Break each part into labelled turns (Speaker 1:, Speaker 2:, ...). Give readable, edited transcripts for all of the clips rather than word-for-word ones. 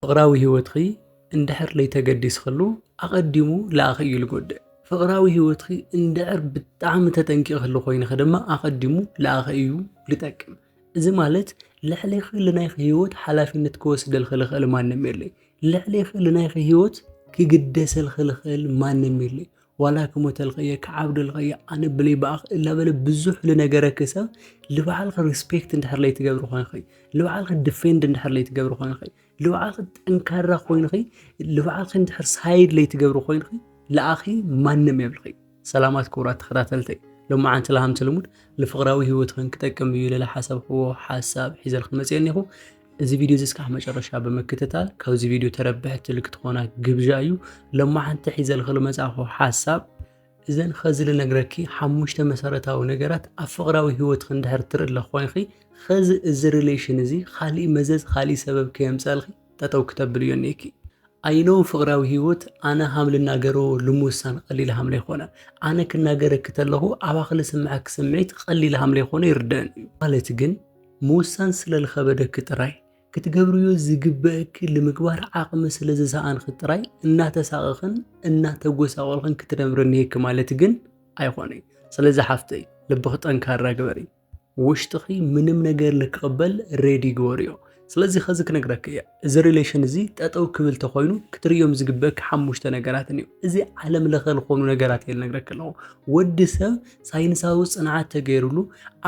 Speaker 1: ፍቕራዊ ህይወትኺ እንድሕር ለይተገዲስ ኸሉ ኣቐዲሙ ለኣኺ እዩ ልጎድእ ፍቕራዊ ህይወትኺ እንድሕር ብጣዕሚ ተጠንቂቕሉ ኮይንኸ ድማ ኣቐዲሙ ለኣኺ እዩ ልጠቅም እዚ ማለት ልዕለይኺ ልናይኺ ህይወት ሓላፊነት ክወስደልኺ ልኽእል ማንም የለይ ልዕለይኺ ልናይኺ ህይወት ክግደሰልኺ ልኽእል ማንም የለይ ዋላ ክሞተልኸየ ክዓብደልኸየ ኣነ ብለይ በኣኽ እላበለ ብዙሕ ልነገረክ ሰብ ልባዕልኺ ሪስፔክት እንድሕር ለይትገብሪ ኮይንኺ ልባዕልኺ ዲፌንድ እንድሕር ለይትገብሪ ኮይንኺ ልባዕልኺ ጠንካራ ኮይንኺ ልባዕልኺ እንድሕር ሳይድ ለይትገብሪ ኮይንኺ ለኣኺ ማንም የብልኺ ሰላማት ክቡራት ተኸታተልተይ ሎማዓንቲ ለሃምቲ ልሙድ ልፍቕራዊ ህይወትኽን ክጠቅም እዩ ልለ ሓሰብክዎ ሓሳብ ሒዘልክን መፅአኒ ኢኹ እዚ ቪዲዮ እዚ እስካብ መጨረሻ ብምክትታል ካብዚ ቪዲዮ ተረብሕቲ ልክትኾና ግብዣ እዩ ሎማዓንቲ ሒዘልክ ልመጻእኹ ሓሳብ እዘን ኸዚ ልነግረኪ ሓሙሽተ መሰረታዊ ነገራት ኣብ ፍቕራዊ ህይወትክ እንድሕር ትርኢ ኮይንኺ ኸዚ እዚ ሪሌሽን እዚ ካሊእ መዘዝ ካሊእ ሰበብ ከየምፀልኺ ጠጠው ክተብል እዩ እኒአኪ ኣይኖ ፍቕራዊ ህይወት ኣነ ሃም ልናገሮ ልምውሳን ቀሊል ሃም ለይኮነ ኣነ ክናገረክ ተለኹ ኣባኺ ልስምዐክ ስምዒት ቀሊል ሃም ለይኮነ ይርድአን እዩ ማለት ግን ምውሳን ስለልኸበደክ ጥራይ ክትገብርዮ ዝግበአክ ንምግባር ዓቕሚ ስለዝሰኣንክ ጥራይ እናተሳቐኽን እናተጎሳቆልኽን ክትነብር እኒአኪ ማለት ግን ኣይኮነይ ስለዚ ሓፍተይ ልብኺ ጠንካራ ግበሪ ውሽጥኺ ምንም ነገር ንክቕበል ሬዲ ግበርዮ ስለዚ ኸዚ ክነግረክ እያ እዚ ሪሌሽን እዚ ጠጠው ክብል ተኾይኑ ክትርዮም ዝግበአክ ሓሙሽተ ነገራት እዩ እዚ ዓለም ለኸ ዝኾኑ ነገራት እየ ልነግረክ ኣለኹ ወዲ ሰብ ሳይንሳዊ ፅንዓት ተገይሩሉ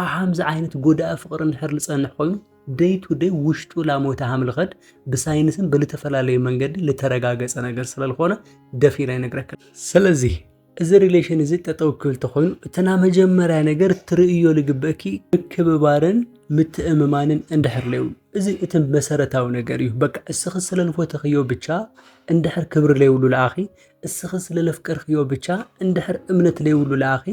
Speaker 1: ኣብ ሓምዚ ዓይነት ጎዳኢ ፍቕሪ እንድሕር ዝፀንሕ ኮይኑ ደይ ቱ ደይ ውሽጡ ላሞተ ሃምልኸድ ብሳይንስን ብልተፈላለየ መንገዲ ልተረጋገፀ ነገር ስለልኾነ ደፊና ይነግረክ ስለዚ እዚ ሪሌሽን እዚ ጠጠው ክብል ተኾይኑ እተና መጀመርያ ነገር ትርእዮ ልግበአኪ ምክብባርን ምትእምማንን እንድሕር ለይብሉ እዚ እቲ መሰረታዊ ነገር እዩ በቃ እስኺ ስለልፈተኽዮ ብቻ እንድሕር ክብሪ ለይብሉ ለኣኺ እስኺ ስለለፍቀርኽዮ ብቻ እንድሕር እምነት ለይብሉ ለኣኺ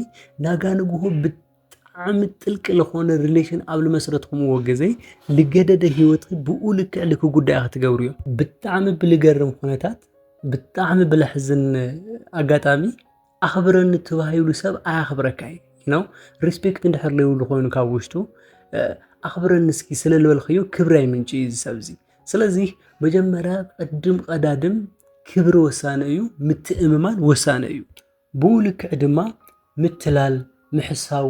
Speaker 1: ናጋ ንግሆ ብጣዕሚ ጥልቂ ዝኾነ ሪሌሽን ኣብ ልመስረትኩምዎ ግዜ ልገደደ ህይወትኺ ብኡ ልክዕ ልክጉዳይ ክትገብሩ እዮም ብጣዕሚ ብልገርም ኩነታት ብጣዕሚ ብለሕዝን ኣጋጣሚ ኣኽብረኒ ተባሂሉ ሰብ ኣያኽብረካ እዩ ሪስፔክት እንድሕር ለይብሉ ኮይኑ ካብ ውሽጡ ኣኽብረኒ እስኪ ስለልበልኽዮ ክብሪ ኣይምንጪ እዩ ሰብ እዚ ስለዚ መጀመርያ ቀድም ቀዳድም ክብሪ ወሳነ እዩ ምትእምማን ወሳነ እዩ ብኡ ልክዕ ድማ ምትላል ምሕሳው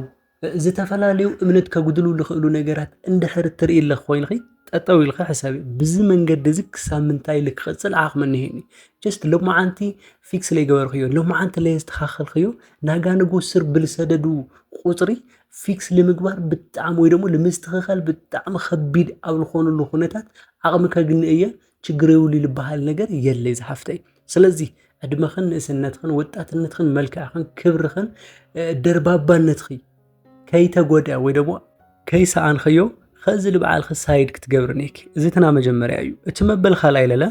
Speaker 1: ዝተፈላለዩ እምነት ከጉድሉ ልኽእሉ ነገራት እንድሕር ትርኢ ኣለኽ ኮይንኺ ጠጠው ኢልካ ሕሳብ ብዚ መንገዲ እዚ ክሳብ ምንታይ ልክቕፅል ዓቕሚ እኒሄኒ ጀስት ሎማዓንቲ ፊክስ ለይገበርኽዮ ሎማዓንቲ ለየስተኻኸልኽዮ ናጋ ንጎስር ብልሰደዱ ቁፅሪ ፊክስ ንምግባር ብጣዕሚ ወይ ደሞ ንምስትኽኻል ብጣዕሚ ከቢድ ኣብ ዝኾኑሉ ኩነታት ዓቕሚ ከግንእ እየ ችግር የብሉ ልበሃል ነገር የለይ ዝሓፍተይ ስለዚ ዕድመኽን ንእስነትኽን ወጣትነትኽን መልክዕኽን ክብርኽን ደርባባነትኺ ከይተጎድአ ወይ ደሞ ከይሰኣንኽዮ ኸዚ ልበዓልኺ ሳይድ ክትገብር እኒአኪ እዚ ተና መጀመርያ እዩ እቲ መበል ካልኣይ ለለ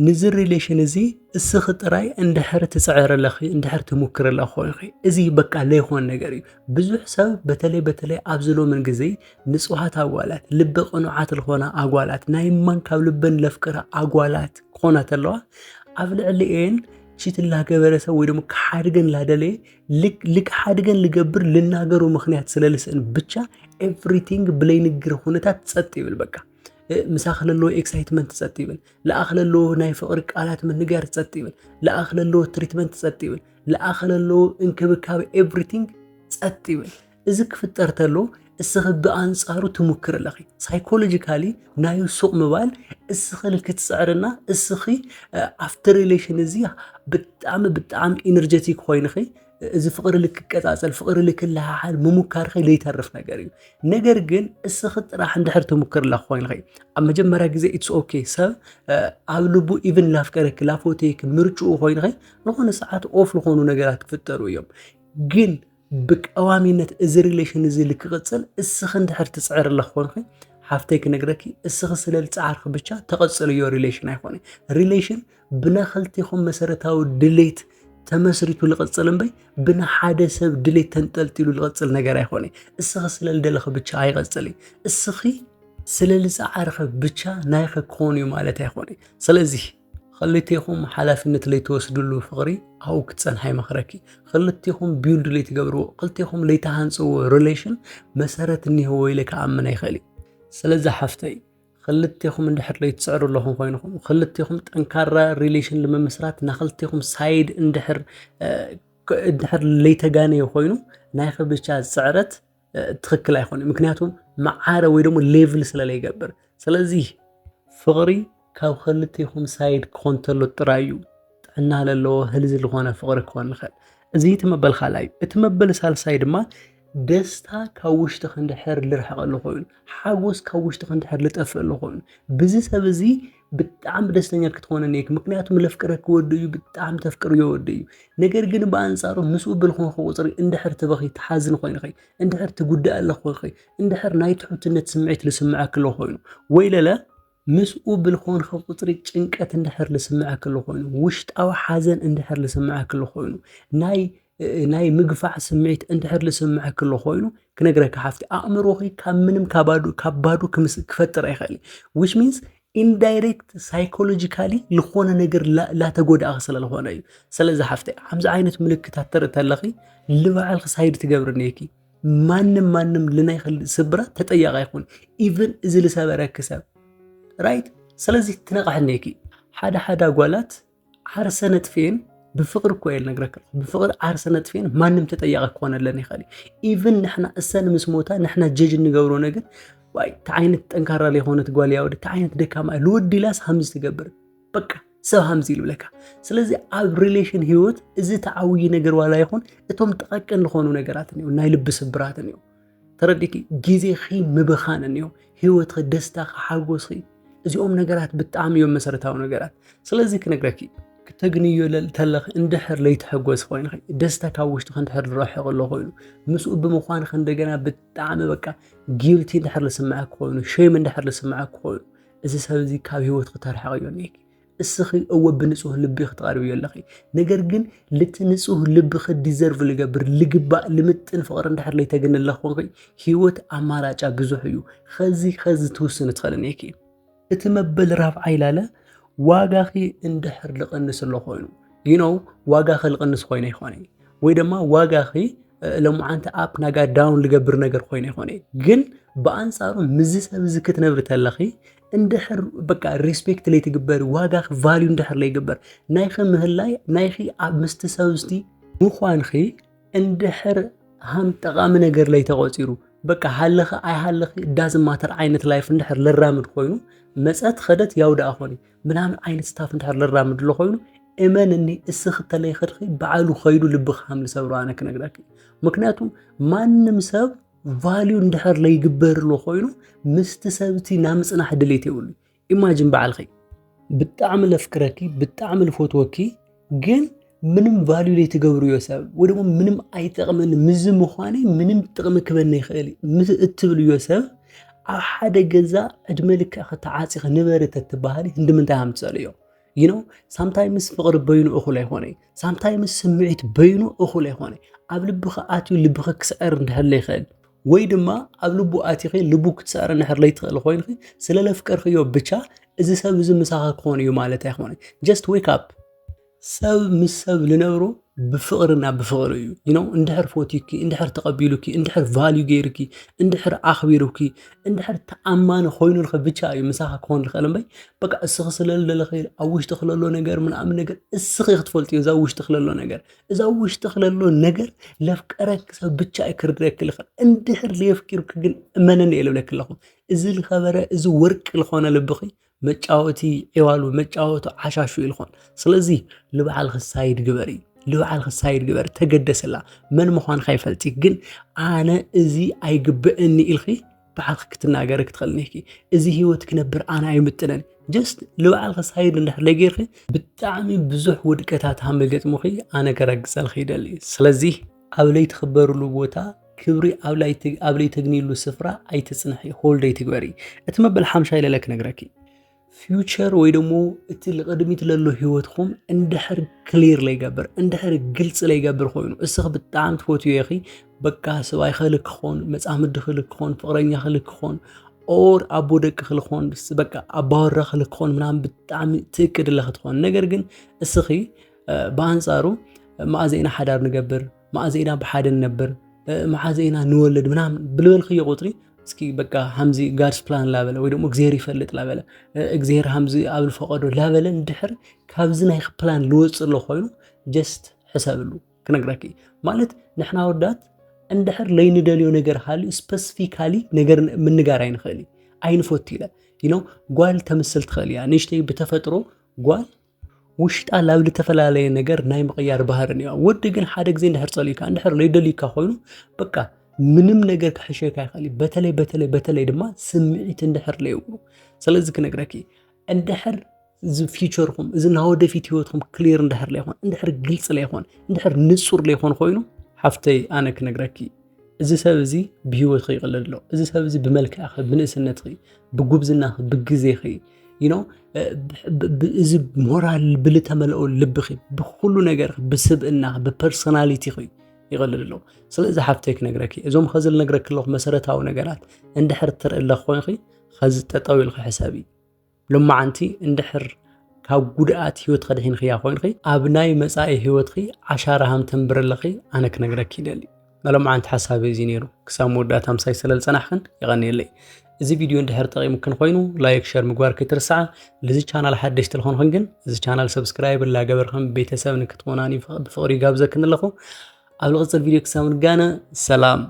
Speaker 1: ንዚ ሪሌሽን እዚ እስኺ ጥራይ እንድሕር ትፅዕረለኺ እንድሕር ትሙክረለኺ ኮይንኺ እዚ በቃ ለይኾን ነገር እዩ ብዙሕ ሰብ በተለይ ኣብ ዝሎምን ግዜ ንፅዋት ኣጓላት ልበ ቅኑዓት ዝኾና ኣጓላት ናይ ማን ካብ ልበን ለፍቅራ ኣጓላት ክኾና ተለዋ ኣብ ልዕሊአን ቺት ላገበረ ሰብ ወይ ደሞ ክሓድገን ላደለየ ልክሓድገን ልገብር ልናገሩ ምኽንያት ስለልስእን ብቻ ኤቭሪቲንግ ብለይ ንግር ኩነታት ፀጥ ይብል በቃ ምሳኽ ለለዎ ኤክሳይትመንት ፀጥ ይብል ለኣኽ ለለዎ ናይ ፍቕሪ ቃላት ምንጋር ፀጥ ይብል ለኣኽ ለለዎ ትሪትመንት ፀጥ ይብል ለኣኽ ለለዎ እንክብካቤ ኤቭሪቲንግ ፀጥ ይብል እዚ ክፍጠር ተሎ እስኺ ብኣንጻሩ ትሙክር ኣለኺ ሳይኮሎጂካሊ ናይ ሱቕ ምባል እስኺ ልክትፅዕርና እስኺ ኣፍተር ሪሌሽን እዚ ብጣዕሚ ኢነርጀቲክ ኮይንኺ እዚ ፍቕሪ ልክቀፃፀል ፍቕሪ ልክልሃሓል ምሙካርኺ ለይተርፍ ነገር እዩ ነገር ግን እስኺ ጥራሕ እንድሕር ትሙክር ኣለኺ ኮይንኺ ኣብ መጀመርያ ግዜ ኢትስ ኦኬ ሰብ ኣብ ልቡ ኢቭን ላፍቀረክ ላፎቴክ ምርጭኡ ኮይንኺ ዝኾነ ሰዓት ኦፍ ዝኾኑ ነገራት ክፍጠሩ እዮም ግን ብቀዋሚነት እዚ ሪሌሽን እዚ ልክቕፅል እስኺ እንድሕር ትፅዕር ኣለኺ ኮይንኺ ሓፍተይ ክነግረኪ እስኺ ስለልፀዓርኺ ብቻ ተቐፅል እዮ ሪሌሽን ኣይኮነ ሪሌሽን ብናኽልቲኹም መሰረታዊ ድሌት ተመስሪቱ ልቕፅል እምበይ ብናሓደ ሰብ ድሌት ተንጠልጢሉ ልቕፅል ነገር ኣይኮነ እስኺ ስለልደለኺ ብቻ ኣይቐፅል እስኺ ስለልፀዓርኺ ብቻ ናይኺ ክኾኑ እዩ ማለት ኣይኮነ ስለዚ ክልቲኹም ሓላፍነት ለይትወስድሉ ፍቕሪ ኣብኡ ክትፀንሐ ይመኽረኪ ክልቲኹም ቢልድ ለይትገብርዎ ክልቲኹም ለይተሃንፅዎ ሪሌሽን መሰረት እኒህዎ ኢለ ክኣምን ኣይኽእል ስለዚ ሓፍተይ خلتيكم اندحر لي تسعروا لهم خوينكم خلتيكم تنكرر ريليشن لممسرات نخلتيكم سايد اندحر لي تغاني خوينو ناي خبچا سعرت تخكل አይሆን ምክንያቱም ማዓረ ወይ ደግሞ ሌቭል ስለላይ ይገበር ስለዚህ ፍቅሪ ካብ خلتيكم ሳይድ ኮንተሎ ጥራዩ ጥዕና ለሎ ህልዝ ለሆነ ፍቅሪ ኮን خل እዚ ተመበል خላይ እትመበል ሳልሳይ ድማ ደስታ ካውሽተ ክንድሕር ልርሐቀሉ ኮይኑ ሓጎስ ካውሽተ ክንድሕር ልጠፍአሉ ኮይኑ ብዚ ሰብ እዚ ብጣዕም ደስተኛ ክትኮነ ነይክ ምክንያቱም ለፍቅረክ ወደዩ ብጣዕም ተፍቅሩ ይወደዩ ነገር ግን በአንጻሩ ምስኡ ብልኾን ቁጥሪ እንድሕር ተበኺ ተሓዝን ኮይኑ ኸይ እንድሕር ትጉዳእ አለ ኮይኑ እንድሕር ናይ ትሑትነት ስምዒት ልስምዓክ ሎ ኮይኑ ወይ ለለ ምስኡ ብልኾን ቁጥሪ ጭንቀት እንድሕር ልስምዓክ ሎ ኮይኑ ውሽጣዊ ሓዘን እንድሕር ልስምዓክ ሎ ኮይኑ ናይ ምግፋዕ ስምዒት እንድሕር ልስምዓክ ሎ ኮይኑ ክነግረካ ሓፍቲ ኣእምሮኺ ካብ ምንም ካባዱ ክፈጥር ኣይኽእል which means indirect psychologically لخونه ነገር ላተጎዳእ ስለለኾነ እዩ ስለዚህ ሓፍቲ ሓምዚ ዓይነት ምልክታት ተርተለኺ ልባዓል ሳይድ ትገብርነኪ ማንም ለናይ ስብራ ተጠያቂ አይኹን even እዚ ለሰበረክ ሰብ ራይት ስለዚህ ትነቃሕነኪ ሓደ ጓላት ዓርሰነት ፌን بفقر كويل نقرأك بفقر عرسنا تفين ما نم تتياق كونا لنا خالي even نحنا السنة مسموتها نحنا جيج نجورو نقد واي تعينت انكار لي هون تقول يا ودي تعينت دكام الودي لاس همز تقبر بكا سو همزي لك سلازي اب ريليشن هيوت اذا تعوي نجر ولا يكون اتهم تقكن لخونو نجراتني ونا يلبس براتني ترديكي جيزي خي مبخانني هيوت دستا حاغوسي እዚኦም ነገራት በጣም እዮም መሰረታዊ ነገራት ስለዚህ ክነግረኪ ከተግኒዮ ለተለኽ እንድሕር ለይተሐጎስ ኮይን ደስታ ካውሽት ክንድሕር ረሕቕ ሎ ኮይኑ ምስኡ ብምዃን እንደገና በጣም በቃ ጊልቲ እንድሕር ለስምዓክ ኮይኑ ሼም እንድሕር ለስምዓክ ኮይኑ እዚ ሰብ እዚ ካብ ህይወት ከተርሐቕ yoneክ እስኺ እወ ብንጹህ ልቢ ክትቀርብ የለኺ ነገር ግን ልትንጹህ ልቢ ዲዘርቭ ልገብር ልግባእ ልምጥን ፍቅር እንድሕር ለይተገነለኽ ኮይን ህይወት አማራጫ ብዙሕ እዩ ኸዚ ትውስን ትኸለነኪ እትመበል ራፍዓ ይላለ ዋጋኺ እንድሕር ልቕንስ ሎ ኮይኑ ዋጋኺ ልቕንስ ኮይኑ ይኾነ ወይ ድማ ዋጋኺ ለሙዓንተ አፕ ናጋ ዳውን ልገብር ነገር ኮይኑ ይኾነ ግን በአንጻሩ ምዝ ሰብ ዝክትነብር ተለኺ እንድሕር በቃ ሪስፔክት ለይ ትግበር ዋጋኺ ቫልዩ እንድሕር ለይ ግበር ናይኺ ምህላይ ናይኺ ኣብ ምስትሰብስቲ ምዃንኺ እንድሕር ሃም ጠቃሚ ነገር ለይ ተቆፂሩ በቃ ሃለኺ አይ ሃለኺ ዳዝ ማተር ዓይነት ላይፍ እንድሕር ለራምድ ኮይኑ መጻት ኸደት ያውዳ አኾኒ ምናምን ዓይነት ስታፍ እንድሕር ለራምድ ሎ ኮይኑ እመንኒ እስኺ ተለይ ኸድኺ በዓሉ ኸይዱ ልብኺ ሃም ልሰብሮ ኣነ ክነግረኪ ምክንያቱም ማንም ሰብ ቫልዩ እንድሕር ለይግበር ሎ ኮይኑ ምስቲ ሰብቲ ናምጽናሕ ድሌት ይውሉ ኢማጂን በዓልኺ ብጣዕሚ ለፍቅረኪ ብጣዕሚ ልፈትወኪ ግን ምንም ቫልዩ ለይትገብሩ yourself ወይ ደግሞ ምንም አይጠቅምን ምዝ ምዃኔ ምንም ጥቅም ክበነ ይኽእል ምስ እትብል yourself ኣብ ሓደ ገዛ ዕድመልክ ከተዓጽኽ ንበረት ትባሃሊ እንደምንታይ ሃምጽልዮ sometimes ፍቅር በይኑ እኹል አይኾነ sometimes ስምዒት በይኑ እኹል አይኾነ ኣብ ልብኺ ኣትዩ ልብኺ ክስዕር እንድሕር ይኽእል ወይ ድማ ኣብ ልቡ ኣቲኺ ልቡ ክትስዕር እንድሕር ለይትኽእል ኮይንኺ ስለለፍቀርኽዮ ብቻ እዚ ሰብ እዚ ምሳኻ ክኾን እዩ ማለት አይኾነ just wake up ሰብ ምሰብ ልነብሮ بفقرنا بفقر اندحر فوتيكي اندحر تقبيلوكي اندحر فاليو غيركي اندحر اخبيروكي اندحر تامان خوينو الخبچا يمساخ كون الخلمبي بقى اسخسلل لخير اوش تخللو ነገር ምናምን ነገር እስኺ ክትፈልጥ እዛ ውሽ ተخللو ነገር እዛ ውሽ ተخللو ነገር ለፍቀረክ ሰብ ብቻ ይክርደክ ለኸ እንድሕር ለፍቂሩክ ግን እመነን የለብለክ ለኹ እዚ ልኸበረ እዚ ወርቅ ለኾነ ልብኺ መጫወቲ ይዋሉ መጫወቱ ዓሻሹ ይልኾን ስለዚህ ልባዓል ኸሳይድ ግበሪ ልባዓል ኸሳይድ ግበር ተገደሰላ መን ምዃን ኸይፈልቲ ግን ኣነ እዚ ኣይግብእኒ ኢልኺ በዓል ክትናገር ክትኸልኒኪ እዚ ህይወት ክነብር ኣነ ኣይምጥነን just ልባዓል ኸሳይድ እንድሕር ለጌርኺ ብጣዕሚ ብዙሕ ውድቀታት ሃም ገጥሙኺ ኣነ ከረግጸልኺ ይደሊ ስለዚህ ኣብ ለይ ትኽበሩሉ ቦታ ክብሪ ኣብ ለይ ተግኒሉ ስፍራ ኣይትጽንሒ ሆልደይ ትግበሪ እቲ መበል ሓምሻ ኢለለክ ነግረኪ future ወይ ደሞ እቲ ለቀድሚት ለሎ ህይወትኩም እንድሕር ክሊር ለይገበር እንድሕር ግልጽ ለይገበር ኮይኑ እስኺ ብጣዕሚ ትፈትዩ ይኺ በቃ ሰባይ ኸልክ ኾን መጻምድ ኸልክ ኾን ፍቅረኛ ኸልክ ኾን ኦር አቦ ደቅ ኸልክ ኾን በቃ አባወራ ኸልክ ኾን ምናምን ብጣዕሚ ትእቅድ ለኽትኾን ነገር ግን እስኺ በአንጻሩ ማዕዘና ሓዳር ንገበር ማዕዘና በሓደን ነበር ማዕዘና ንወለድ ምናምን ብልበልኺ ቁጥሪ እስኪ በቃ ሃምዚ ጋድስ ፕላን ላበለ ወይ ደግሞ እግዚአብሔር ይፈልጥ ላበለ እግዚአብሔር ሃምዚ አብል ፈቀዶ ላበለ እንድሕር ካብዚ ናይ ፕላን ልወፅእ ለኾይኑ ጀስት ሕሰብሉ ክነግረኪ ማለት ንሕና ወዳት እንድሕር ለይንደልዮ ነገር ሃልዩ ስፔሲፊካሊ ነገር ምንጋር ኣይንኽእል ኣይንፈቱ ኢለ ጓል ተምስል ትኽእል እያ ንእሽተይ ብተፈጥሮ ጓል ውሽጣ ላብ ዝተፈላለየ ነገር ናይ ምቕያር ባህርን እያ ወዲ ግን ሓደ ግዜ እንድሕር ፀሊካ እንድሕር ለይደሊካ ኮይኑ በቃ ምንም ነገር ክሕሸካ ይኽእል በተለይ ድማ ስምዒት እንድሕር ለይብሉ ስለዚ ክነግረኪ እንድሕር እዚ ፊቸርኩም እዚ ናይ ወደፊት ህይወትኩም ክሊር እንድሕር ለይኾን እንድሕር ግልጽ ለይኾን እንድሕር ንጹር ለይኾን ኮይኑ ሓፍተይ ኣነ ክነግረኪ እዚ ሰብ እዚ ብህይወት ይቕልል ኣሎ እዚ ሰብ እዚ ብመልክዕኺ ብንእስነት ብጉብዝናኺ ብግዜኺ እዚ ሞራል ብልተመልኦ ልብኺ ብኩሉ ነገር ብስብእናኺ ብፐርሶናሊቲኺ ይቕልል ኣሎ ስለዚ ሓፍተይ ክነግረኪ እዞም ኸዚ ልነግረክ ኣለኹ መሰረታዊ ነገራት እንድሕር ትርኢ ኣለኹ ኮይንኺ ኸዚ ጠጠው ኢልኺ ሕሰቢ ሎማዓንቲ እንድሕር ካብ ጉድኣት ህይወት ከድሒንኺያ ኮይንኺ ኣብ ናይ መጻኢ ህይወትኺ ዓሻራ ሃም ተንብር ኣለኺ ኣነ ክነግረኪ ይደሊ ሎማዓንቲ ሓሳብ እዚ ነይሩ ክሳብ መወዳእታ ምሳይ ስለል ፀናሕክን ይቐኒየለይ እዚ ቪድዮ እንድሕር ጠቒሙክን ኮይኑ ላይክ ሸር ምግባር ከይትርስዓ ለዚ ቻናል ሓደሽቲ ልኾንክን ግን እዚ ቻናል ሰብስክራይብ ላገበርክን ቤተሰብ ንክትኮናኒ ብፍቕሪ ጋብዘክን ኣለኹ ኣብ ልቕፅል ቪድዮ ክሳብ ንጋነ ሰላም